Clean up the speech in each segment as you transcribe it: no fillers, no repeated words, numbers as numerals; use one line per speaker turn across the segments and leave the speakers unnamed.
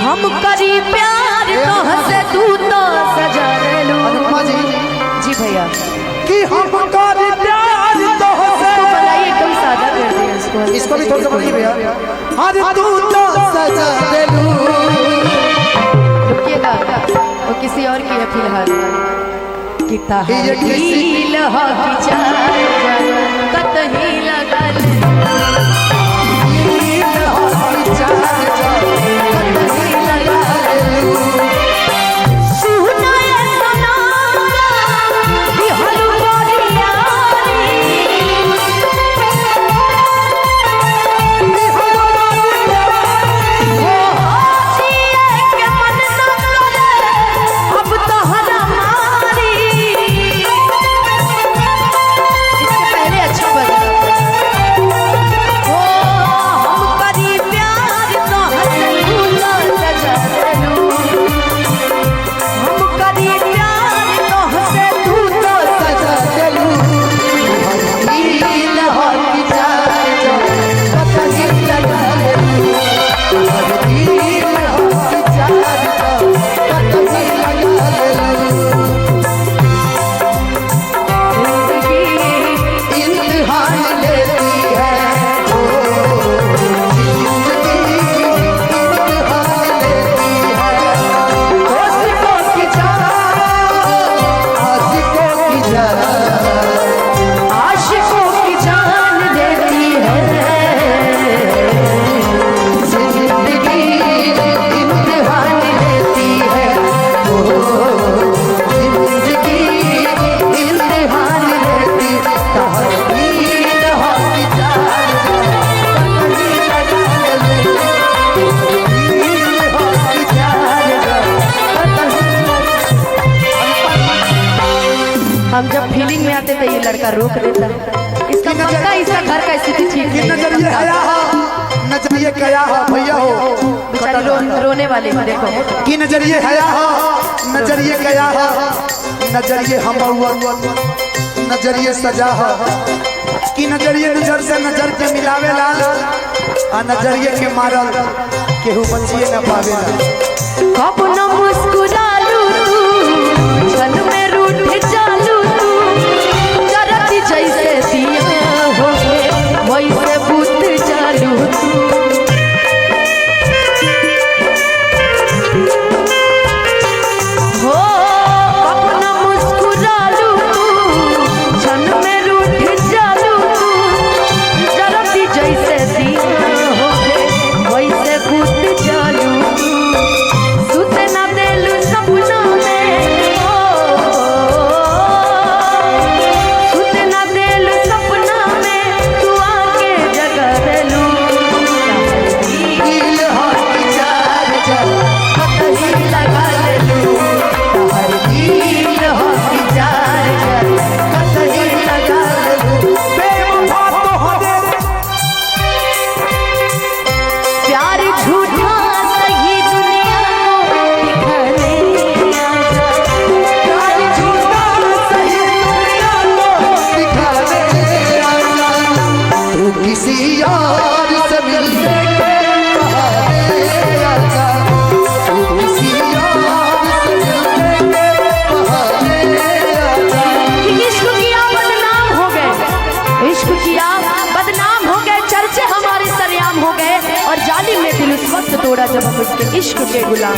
हम करी प्यार तो हंसे तू तो सजा लू। जी भैया
कि हम करी प्यार तो हंसे।
तो बनाइए एकदम सादा कर दिया
इसको भी थोड़ा सा बनाइए भैया। अरे तू तो सजा लू।
रुकिएगा वो किसी और की है फिलहाल। कितना हिल हो कि चार कतही लगा ले हम जब फीलिंग में आते थे ये लड़का रोक देता। इसका पक्का इसका घर का स्थिति ठीक नहीं है।
नजरिए कया है भैया हो
बेचारी रोने वाले हैं देखो
कि नजरिए हया है नजरिए कया है नजरिए हम नजरिए सजा है कि नजरिए नजर से नजर के मिलावे लाल आ नजरिए के मारल केहू बचिए न पावे
कब न मुस्कुरालू तू छन में रूठ चालू तू जरती जैसे दिया हो वैसे बुत चालू तू हो कब न मुस्कुरालू तू छन में रूठ चालू तू जरती जैसे दिया हो वैसे बुत चालू सुते ना देलू सपना में सुते ना देलू सपना में तू आके जगा देलू दिल हो चार कतही लगा लेलू तहर दिल हो चार कतही लगा लेलू प्यार झूठा सही दुनिया को दिखाने प्यार झूठा सही दुनिया को
दिखाने तू किसी यार से मिलने के बहाने आजा तू किसी यार से मिलने के बहाने आजा
कि इश्क किया बदनाम हो गए इश्क किया बदनाम हो गए चर्चे हमारे सरेआम हो गए और जालिम ने दिल उस वक्त तोड़ा जब हम उसके इश्क के गुलाम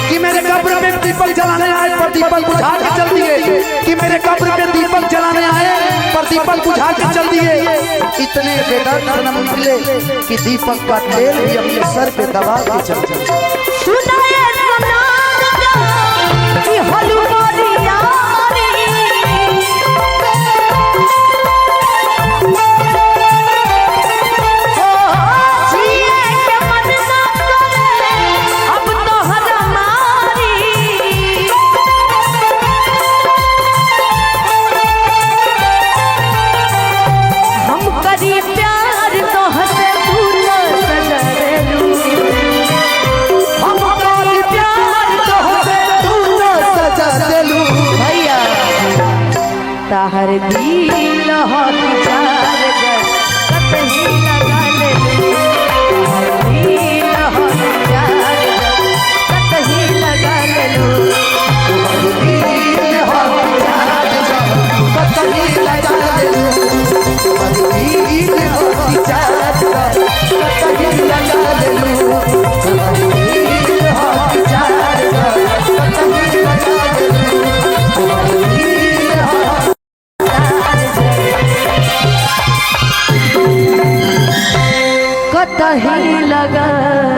कि मेरे कब्र में दीपक जलाने आए पर दीपक बुझा के चल दिए कि मेरे कब्र में दीपक जलाने आए पर दीपक बुझा के चल दिए इतने बेदर्द न मिले कि दीपक का तेल भी अपने सर पे दबा के चल दिए
सुनाए सनाम कि हलुमारी यारी जिए के मन ना करे अब तो हमारी हम करी प्यार तो हंसे तू तो सजा देलू
हम करी प्यार तो हंसे तू तो सजा देलू
भैया ताहर दिल हो चार कतही लगा ले ताहर दिल हो चार कतही लगा